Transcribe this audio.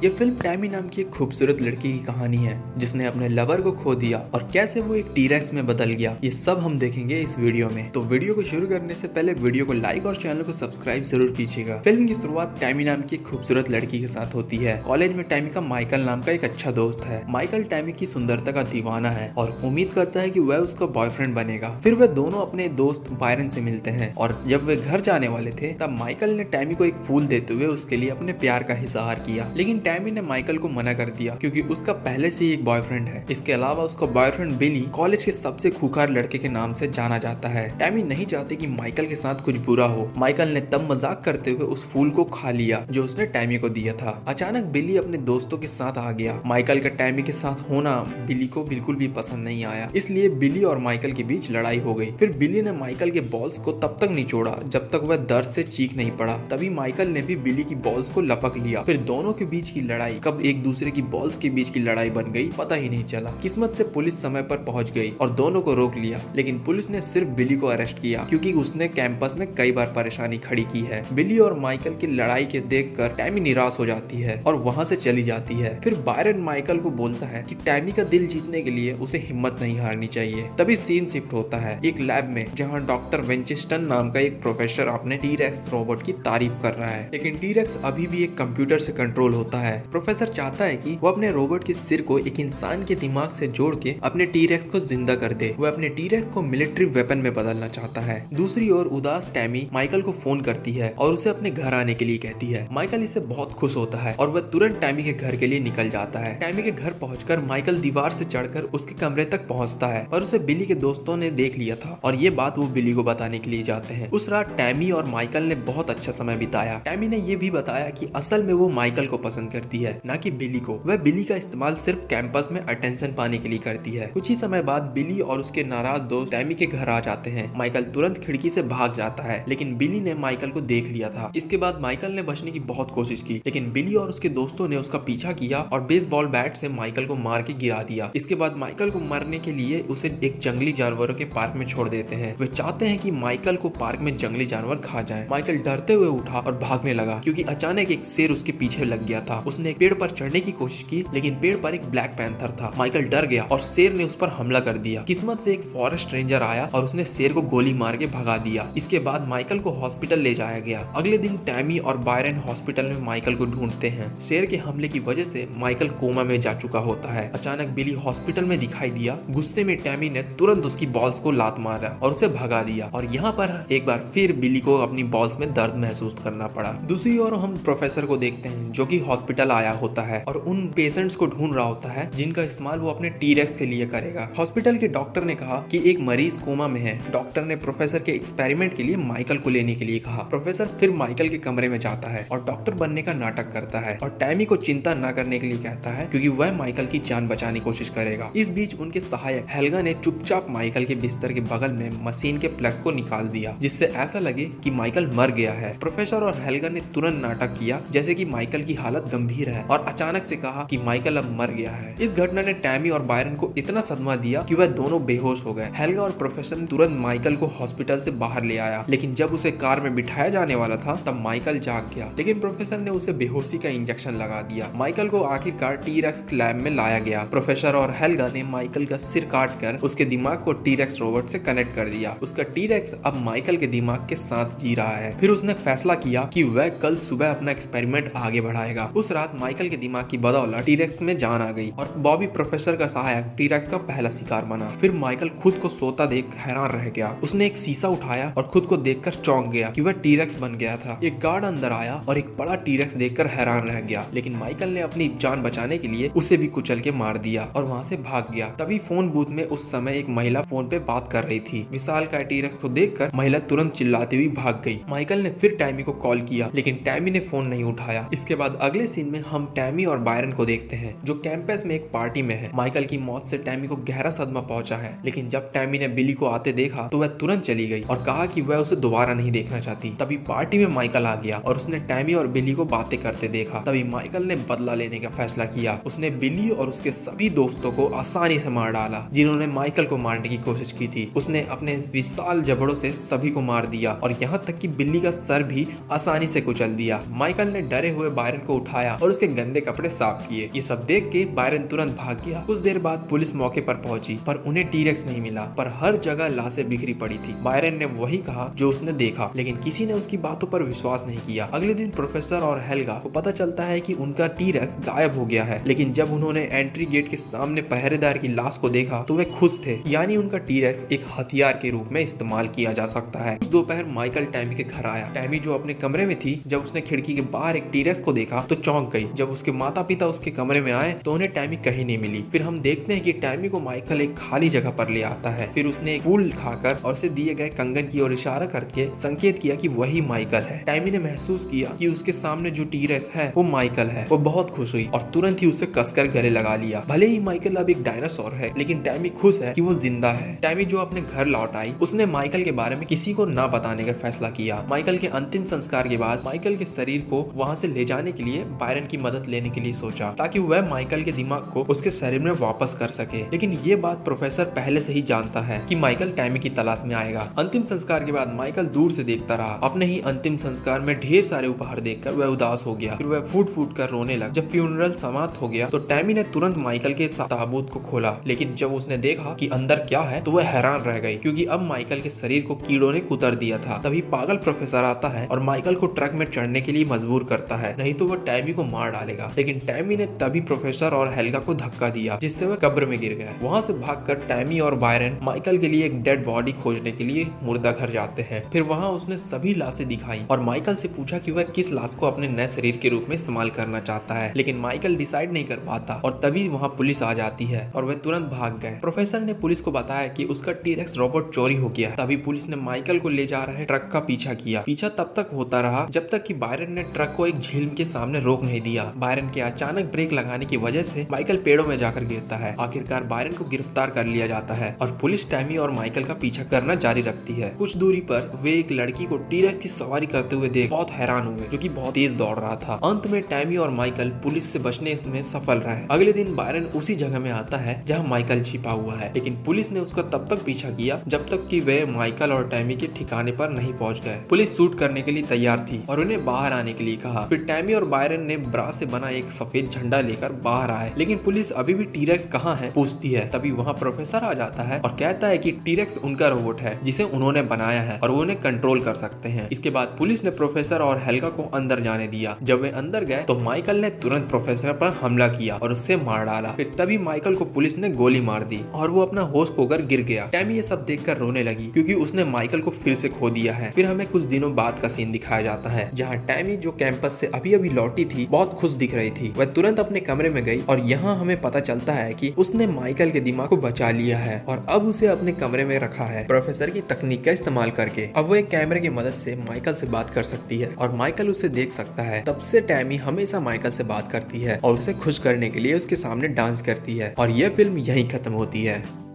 ये film Tammy नाम की एक खूबसूरत लड़की की कहानी है जिसने अपने लवर को खो दिया और कैसे वो एक टीरेक्स में बदल गया। ये सब हम देखेंगे इस वीडियो में। तो वीडियो को शुरू करने से पहले वीडियो को लाइक और चैनल को सब्सक्राइब जरूर कीजिएगा। फिल्म की शुरुआत टैमी नाम की एक खूबसूरत लड़की के साथ होती है। कॉलेज में टैमी का माइकल नाम का एक अच्छा दोस्त है। माइकल टैमी की सुंदरता का दीवाना है और उम्मीद करता है कि वह उसका बॉयफ्रेंड बनेगा। फिर वे दोनों अपने दोस्त बायरन से मिलते हैं और जब वे घर जाने वाले थे तब माइकल ने टैमी को एक फूल देते हुए उसके लिए अपने प्यार का इजहार किया, लेकिन टैमी ने माइकल को मना कर दिया क्योंकि उसका पहले से ही एक बॉयफ्रेंड है। इसके अलावा उसका बॉयफ्रेंड बिली कॉलेज के सबसे खूंखार लड़के के नाम से जाना जाता है। टैमी नहीं चाहती कि माइकल के साथ कुछ बुरा हो। माइकल ने तब मजाक करते हुए उस फूल को खा लिया जो उसने टैमी को दिया था। अचानक बिली अपने दोस्तों के साथ आ गया। माइकल का टैमी के साथ होना बिली को बिल्कुल भी पसंद नहीं आया, इसलिए बिली और माइकल के बीच लड़ाई हो गई। फिर बिली ने माइकल के बॉल्स को तब तक निचोड़ा जब तक वह दर्द से चीख नहीं पड़ा। तभी माइकल ने भी बिली की बॉल्स को लपक लिया। फिर दोनों के बीच की लड़ाई कब एक दूसरे की बॉल्स के बीच की लड़ाई बन गई पता ही नहीं चला। किस्मत से पुलिस समय पर पहुंच गई और दोनों को रोक लिया, लेकिन पुलिस ने सिर्फ बिली को अरेस्ट किया क्योंकि उसने कैंपस में कई बार परेशानी खड़ी की है। बिली और माइकल की लड़ाई के देखकर टैमी निराश हो जाती है और वहां से चली जाती है। फिर बायरन माइकल को बोलता है कि टैमी का दिल जीतने के लिए उसे हिम्मत नहीं हारनी चाहिए। तभी सीन शिफ्ट होता है एक लैब में जहाँ डॉक्टर विंचेस्टर नाम का एक प्रोफेसर अपने टी-रेक्स रोबोट की तारीफ कर रहा है, लेकिन टी-रेक्स अभी भी एक कंप्यूटर से कंट्रोल होता है। प्रोफेसर चाहता है कि वो अपने रोबोट के सिर को एक इंसान के दिमाग से जोड़ के अपने टी-रेक्स को जिंदा कर दे। वो अपने टी-रेक्स को मिलिट्री वेपन में बदलना चाहता है। दूसरी ओर उदास टैमी माइकल को फोन करती है और उसे अपने घर आने के लिए कहती है। माइकल इससे बहुत खुश होता है और वह तुरंत टैमी के घर के लिए निकल जाता है। टैमी के घर पहुंचकर माइकल दीवार से चढ़कर उसके कमरे तक पहुंचता है और उसे बिली के दोस्तों ने देख लिया था और ये बात वो बिली को बताने के लिए जाते हैं। उस रात टैमी और माइकल ने बहुत अच्छा समय बिताया। टैमी ने ये भी बताया कि असल में वो माइकल को पसंद करती है, ना कि बिली को। वह बिली का इस्तेमाल सिर्फ कैंपस में अटेंशन पाने के लिए करती है। कुछ ही समय बाद बिली और उसके नाराज दोस्त टैमी के घर आ जाते हैं। माइकल तुरंत खिड़की से भाग जाता है, लेकिन बिली ने माइकल को देख लिया था। इसके बाद माइकल ने बचने की बहुत कोशिश की, लेकिन बिली और उसके दोस्तों ने उसका पीछा किया और बेसबॉल बैट से माइकल को मार के गिरा दिया। इसके बाद माइकल को मरने के लिए उसे एक जंगली जानवरों के पार्क में छोड़ देते हैं। वे चाहते हैं कि माइकल को पार्क में जंगली जानवर खा जाए। माइकल डरते हुए उठा और भागने लगा क्योंकि अचानक एक शेर उसके पीछे लग गया था। उसने एक पेड़ पर चढ़ने की कोशिश की, लेकिन पेड़ पर एक ब्लैक पैंथर था। माइकल डर गया और शेर ने उस पर हमला कर दिया। किस्मत से एक फॉरेस्ट रेंजर आया और उसने शेर को गोली मार के भगा दिया। इसके बाद माइकल को हॉस्पिटल ले जाया गया। अगले दिन टैमी और बायरन हॉस्पिटल में माइकल को ढूंढते हैं। शेर के हमले की वजह से माइकल कोमा में जा चुका होता है। अचानक बिली हॉस्पिटल में दिखाई दिया। गुस्से में टैमी ने तुरंत उसकी बॉल्स को लात मारा और उसे भगा दिया और यहाँ पर एक बार फिर बिली को अपनी बॉल्स में दर्द महसूस करना पड़ा। दूसरी ओर हम प्रोफेसर को देखते हैं जो कि हॉस्पिटल आया होता है और उन पेशेंट्स को ढूंढ रहा होता है जिनका इस्तेमाल वो अपने टी-रेक्स के लिए करेगा। हॉस्पिटल के डॉक्टर ने कहा कि एक मरीज कोमा में है। डॉक्टर ने प्रोफेसर के एक्सपेरिमेंट के लिए माइकल को लेने के लिए कहा। प्रोफेसर फिर माइकल के कमरे में जाता है और डॉक्टर बनने का नाटक करता है और टैमी को चिंता न करने के लिए कहता है क्योंकि वह माइकल की जान बचाने की कोशिश करेगा। इस बीच उनके सहायक हेल्गा ने चुपचाप माइकल के बिस्तर के बगल में मशीन के प्लग को निकाल दिया जिससे ऐसा लगे कि माइकल मर गया है। प्रोफेसर और हेल्गा ने तुरंत नाटक किया जैसे कि माइकल की हालत गंभीर है और अचानक से कहा कि माइकल अब मर गया है। इस घटना ने टैमी और बायरन को इतना सदमा दिया कि वह दोनों बेहोश हो गए। हेल्गा और प्रोफेसर ने तुरंत माइकल को हॉस्पिटल से बाहर ले आया, लेकिन जब उसे कार में बिठाया जाने वाला था तब माइकल जाग गया, लेकिन प्रोफेसर ने उसे बेहोशी का इंजेक्शन लगा दिया। माइकल को आखिरकार टी-रेक्स लैब में लाया गया। प्रोफेसर और हेल्गा ने माइकल का सिर काट कर उसके दिमाग को टी-रेक्स रोबोट से कनेक्ट कर दिया। उसका टी-रेक्स अब माइकल के दिमाग के साथ जी रहा है। फिर उसने फैसला किया कि वह कल सुबह अपना एक्सपेरिमेंट आगे बढ़ाएगा। उस रात माइकल के दिमाग की बदौलत टी-रेक्स में जान आ गई और बॉबी प्रोफेसर का सहायक टी-रेक्स का पहला शिकार बना। फिर माइकल खुद को सोता देख हैरान रह गया। उसने एक शीशा उठाया और खुद को देखकर चौंक गया कि वह टी-रेक्स बन गया था। एक गार्ड अंदर आया और एक बड़ा टी-रेक्स देखकर हैरान रह गया, लेकिन माइकल ने अपनी जान बचाने के लिए उसे भी कुचल के मार दिया और वहाँ से भाग गया। तभी फोन बूथ में उस समय एक महिला फोन पे बात कर रही थी। विशाल का टी-रेक्स को देखकर महिला तुरंत चिल्लाती हुई भाग गई। माइकल ने फिर टैमी को कॉल किया, लेकिन टैमी ने फोन नहीं उठाया। इसके बाद अगले सीन में हम टैमी और बायरन को देखते हैं जो कैंपस में एक पार्टी में है। माइकल की मौत से टैमी को गहरा सदमा पहुंचा है, लेकिन जब टैमी ने बिली को आते देखा तो वह तुरंत चली गई और कहा कि वह उसे दोबारा नहीं देखना चाहती। तभी पार्टी में माइकल आ गया और उसने टैमी और बिली को बातें करते देखा। तभी माइकल ने बदला लेने का फैसला किया। उसने बिली और उसके सभी दोस्तों को आसानी से मार डाला जिन्होंने माइकल को मारने की कोशिश की थी। उसने अपने विशाल जबड़ों से सभी को मार दिया और यहाँ तक कि बिल्ली का सर भी आसानी से कुचल दिया। माइकल ने डरे हुए बायरन को उठाया नहाया और उसके गंदे कपड़े साफ किए। ये सब देख के बायरन तुरंत भाग गया। कुछ देर बाद पुलिस मौके पर पहुंची पर उन्हें टी-रेक्स नहीं मिला, पर हर जगह लाशें बिखरी पड़ी थी। बायरन ने वही कहा जो उसने देखा, लेकिन किसी ने उसकी बातों पर विश्वास नहीं किया। अगले दिन प्रोफेसर और हेल्गा को पता चलता है कि उनका टी-रेक्स गायब हो गया है, लेकिन जब उन्होंने एंट्री गेट के सामने पहरेदार की लाश को देखा तो वे खुश थे, यानी उनका टी-रेक्स एक हथियार के रूप में इस्तेमाल किया जा सकता है। उस दोपहर माइकल टैमी के घर आया। टैमी जो अपने कमरे में थी, जब उसने खिड़की के बाहर एक टी-रेक्स को देखा तो चौंक गई। जब उसके माता पिता उसके कमरे में आए तो उन्हें टैमी कहीं नहीं मिली। फिर हम देखते हैं कि टैमी को माइकल एक खाली जगह पर ले आता है। फिर उसने एक फूल खाकर और उसे दिए गए कंगन की ओर इशारा करके संकेत किया कि वही माइकल है। टैमी ने महसूस किया कि उसके सामने जो टी-रेक्स है वो माइकल है। वो बहुत खुश हुई और तुरंत ही उसे कसकर गले लगा लिया। भले ही माइकल अब एक डायनासोर है, लेकिन टैमी खुश है कि वो जिंदा है। टैमी जो अपने घर लौट आई, उसने माइकल के बारे में किसी को ना बताने का फैसला किया। माइकल के अंतिम संस्कार के बाद माइकल के शरीर को वहाँ से ले जाने के लिए बायरन की मदद लेने के लिए सोचा, ताकि वह माइकल के दिमाग को उसके शरीर में वापस कर सके। लेकिन ये बात प्रोफेसर पहले से ही जानता है कि माइकल टैमी की तलाश में आएगा। अंतिम संस्कार के बाद माइकल दूर से देखता रहा। अपने ही अंतिम संस्कार में ढेर सारे उपहार देखकर वह उदास हो गया। फिर वह फूट फूट कर रोने लगा। जब फ्यूनरल समाप्त हो गया तो टैमी ने तुरंत माइकल के ताबूत को खोला, लेकिन जब उसने देखा कि अंदर क्या है तो वह हैरान रह गई, क्योंकि अब माइकल के शरीर को कीड़ों ने कुतर दिया था। तभी पागल प्रोफेसर आता है और माइकल को ट्रक में चढ़ने के लिए मजबूर करता है, नहीं तो वह टैमी को मार डालेगा। लेकिन टैमी ने तभी प्रोफेसर और हेल्गा को धक्का दिया, जिससे वह कब्र में गिर गया। वहां से भागकर टैमी और बायरन माइकल के लिए एक डेड बॉडी खोजने के लिए मुर्दा घर जाते हैं। फिर वहां उसने सभी लाशें दिखाई और माइकल से पूछा कि वह किस लाश को अपने नए शरीर के रूप में इस्तेमाल करना चाहता है, लेकिन माइकल डिसाइड नहीं कर पाता। और तभी वहां पुलिस आ जाती है और वे तुरंत भाग गए। प्रोफेसर ने पुलिस को बताया कि उसका टी-रेक्स रोबोट चोरी हो गया। तभी पुलिस ने माइकल को ले जा रहे ट्रक का पीछा किया। पीछा तब तक होता रहा जब तक कि बायरन ने ट्रक को एक झील के सामने रोक नहीं दिया। बायरन के अचानक ब्रेक लगाने की वजह से माइकल पेड़ों में जाकर गिरता है। आखिरकार बायरन को गिरफ्तार कर लिया जाता है और पुलिस टैमी और माइकल का पीछा करना जारी रखती है। कुछ दूरी पर वे एक लड़की को टी-रेक्स की सवारी करते हुए देख बहुत हैरान हुए, जो कि बहुत तेज दौड़ रहा था। अंत में टैमी और माइकल पुलिस से बचने में सफल रहे। अगले दिन बायरन उसी जगह में आता है जहां माइकल छिपा हुआ है, लेकिन पुलिस ने उसका तब तक पीछा किया जब तक कि वे माइकल और टैमी के ठिकाने पर नहीं पहुंच गए। पुलिस शूट करने के लिए तैयार थी और उन्हें बाहर आने के लिए कहा। फिर टैमी और बायरन ने ब्रा से बना एक सफेद झंडा लेकर बाहर आए, लेकिन पुलिस अभी भी टी-रेक्स कहाँ है पूछती है। तभी वहाँ प्रोफेसर आ जाता है और कहता है कि टी-रेक्स उनका रोबोट है जिसे उन्होंने बनाया है और वो उन्हें कंट्रोल कर सकते हैं। इसके बाद पुलिस ने प्रोफेसर और हेल्गा को अंदर जाने दिया। जब वे अंदर गए तो माइकल ने तुरंत प्रोफेसर पर हमला किया और उससे मार डाला। फिर तभी माइकल को पुलिस ने गोली मार दी और वो अपना होश खोकर गिर गया। टैमी ये सब देखकर रोने लगी, क्योंकि उसने माइकल को फिर से खो दिया है। फिर हमें कुछ दिनों बाद का सीन दिखाया जाता है, जहाँ टैमी जो कैंपस से अभी अभी लौटी थी बहुत खुश दिख रही थी। वह तुरंत अपने कमरे में गई और यहाँ हमें पता चलता है कि उसने माइकल के दिमाग को बचा लिया है और अब उसे अपने कमरे में रखा है प्रोफेसर की तकनीक का इस्तेमाल करके। अब वो एक कैमरे की मदद से माइकल से बात कर सकती है और माइकल उसे देख सकता है। तब से टैमी हमेशा माइकल से बात करती है और उसे खुश करने के लिए उसके सामने डांस करती है और यह फिल्म यहीं खत्म होती है।